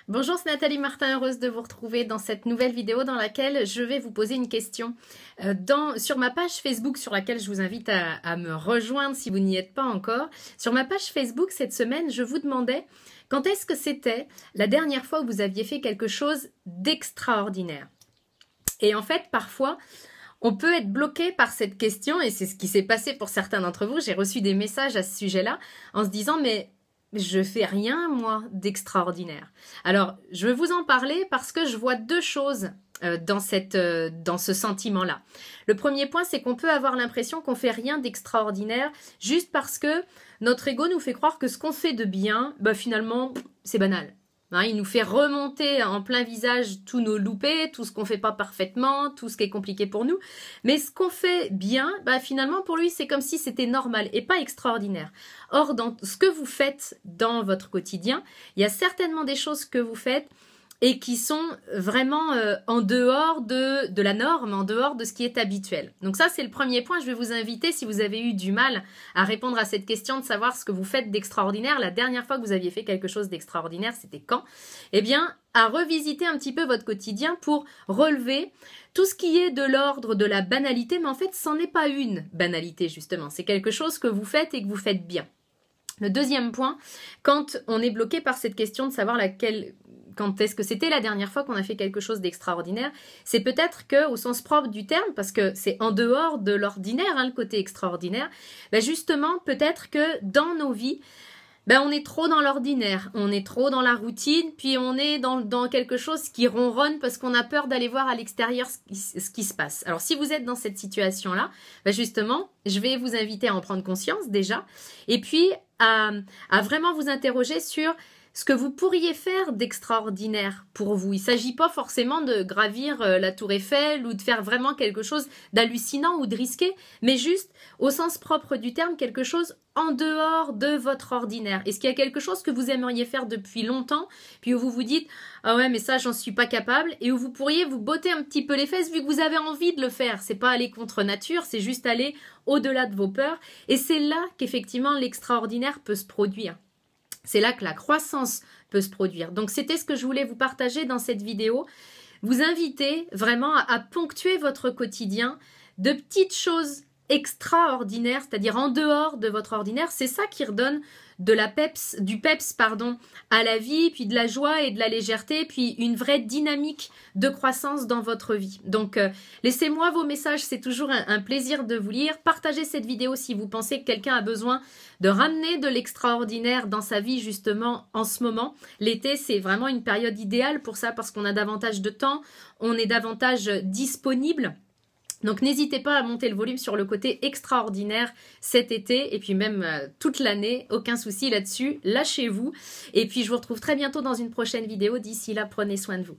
Bonjour, c'est Nathalie Martin, heureuse de vous retrouver dans cette nouvelle vidéo dans laquelle je vais vous poser une question. Sur ma page Facebook, sur laquelle je vous invite à me rejoindre si vous n'y êtes pas encore, sur ma page Facebook cette semaine, je vous demandais quand est-ce que c'était la dernière fois où vous aviez fait quelque chose d'extraordinaire. Et en fait, parfois, on peut être bloqué par cette question, et c'est ce qui s'est passé pour certains d'entre vous. J'ai reçu des messages à ce sujet-là en se disant « mais je fais rien, moi, d'extraordinaire ». Alors, je veux vous en parler parce que je vois deux choses dans ce sentiment-là. Le premier point, c'est qu'on peut avoir l'impression qu'on fait rien d'extraordinaire juste parce que notre ego nous fait croire que ce qu'on fait de bien, finalement, c'est banal. Hein, il nous fait remonter en plein visage tous nos loupés, tout ce qu'on fait pas parfaitement, tout ce qui est compliqué pour nous. Mais ce qu'on fait bien, finalement pour lui c'est comme si c'était normal et pas extraordinaire. Or dans ce que vous faites dans votre quotidien, il y a certainement des choses que vous faites et qui sont vraiment en dehors de la norme, en dehors de ce qui est habituel. Donc ça, c'est le premier point. Je vais vous inviter, si vous avez eu du mal à répondre à cette question de savoir ce que vous faites d'extraordinaire, la dernière fois que vous aviez fait quelque chose d'extraordinaire, c'était quand? Eh bien, à revisiter un petit peu votre quotidien pour relever tout ce qui est de l'ordre de la banalité, mais en fait, c'en est pas une banalité, justement. C'est quelque chose que vous faites et que vous faites bien. Le deuxième point, quand on est bloqué par cette question de savoir quand est-ce que c'était la dernière fois qu'on a fait quelque chose d'extraordinaire, c'est peut-être que, au sens propre du terme, parce que c'est en dehors de l'ordinaire, le côté extraordinaire, justement, peut-être que dans nos vies, on est trop dans l'ordinaire, on est trop dans la routine, puis on est dans quelque chose qui ronronne parce qu'on a peur d'aller voir à l'extérieur ce qui se passe. Alors si vous êtes dans cette situation-là, justement, je vais vous inviter à en prendre conscience déjà, et puis à vraiment vous interroger sur ce que vous pourriez faire d'extraordinaire pour vous. Il ne s'agit pas forcément de gravir la tour Eiffel ou de faire vraiment quelque chose d'hallucinant ou de risqué, mais juste, au sens propre du terme, quelque chose en dehors de votre ordinaire. Est-ce qu'il y a quelque chose que vous aimeriez faire depuis longtemps, puis où vous vous dites « Ah ouais, mais ça, j'en suis pas capable », et où vous pourriez vous botter un petit peu les fesses vu que vous avez envie de le faire. C'est pas aller contre nature, c'est juste aller au-delà de vos peurs. Et c'est là qu'effectivement l'extraordinaire peut se produire. C'est là que la croissance peut se produire. Donc, c'était ce que je voulais vous partager dans cette vidéo. Vous inviter vraiment à ponctuer votre quotidien de petites choses extraordinaires, c'est-à-dire en dehors de votre ordinaire. C'est ça qui redonne du peps à la vie, puis de la joie et de la légèreté, puis une vraie dynamique de croissance dans votre vie. Donc, laissez-moi vos messages, c'est toujours un plaisir de vous lire. Partagez cette vidéo si vous pensez que quelqu'un a besoin de ramener de l'extraordinaire dans sa vie justement en ce moment. L'été, c'est vraiment une période idéale pour ça parce qu'on a davantage de temps, on est davantage disponible. Donc n'hésitez pas à monter le volume sur le côté extraordinaire cet été et puis même toute l'année, aucun souci là-dessus, lâchez-vous. Et puis je vous retrouve très bientôt dans une prochaine vidéo. D'ici là, prenez soin de vous.